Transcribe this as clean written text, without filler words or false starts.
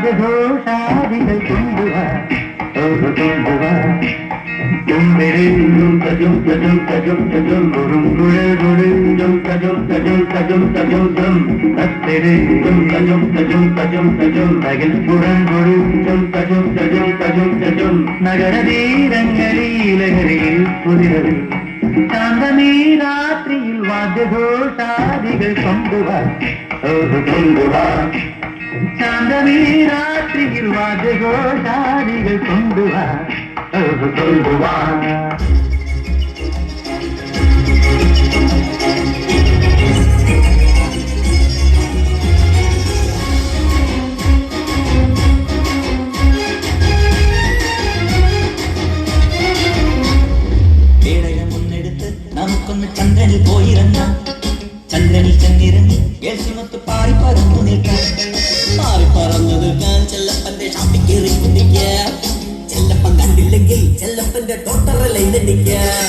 വാദ്യഘോഷാദികൾ കൊണ്ടുവാ കൊണ്ടുവാ ജുംബിടും തജും തജും തജും തജും ഗുരും ഗുരും ജും തജും തജും തജും തജും ജും തത്തിരും തജും തജും തജും തജും തകിൽ ഗുരം ഗുരും ജും തജും തജും തജും തജും നഗരതീരങ്ങളിലഹരിയിൽ കുതിരവിൽ ശാന്തമീ രാത്രിയിൽ വാദ്യഘോഷാദികൾ കൊണ്ടുവാ കൊണ്ടുവാ ശാന്തമീ രാത്രിയിൽ വാദ്യഘോഷാദികൾ കൊണ്ടുവാ കൊണ്ടുവാ നമുക്കൊന്ന് ചന്ദ്രനിൽ പോയിറങ്ങാം. ചന്ദ്രനിൽ ചെന്നിറങ്ങി കേൾസുമത്ത് പാറി പറന്നു നിൽക്കാം. പാറി പറന്നു നിൽക്കാൻ ചെല്ലപ്പന്റെ ഷാപ്പിക്കേറി കുടിക്കാം. ചെല്ലപ്പൻ കണ്ടില്ലെങ്കിൽ ചെല്ലപ്പന്റെ ടോട്ടറലൈനടിക്കാം.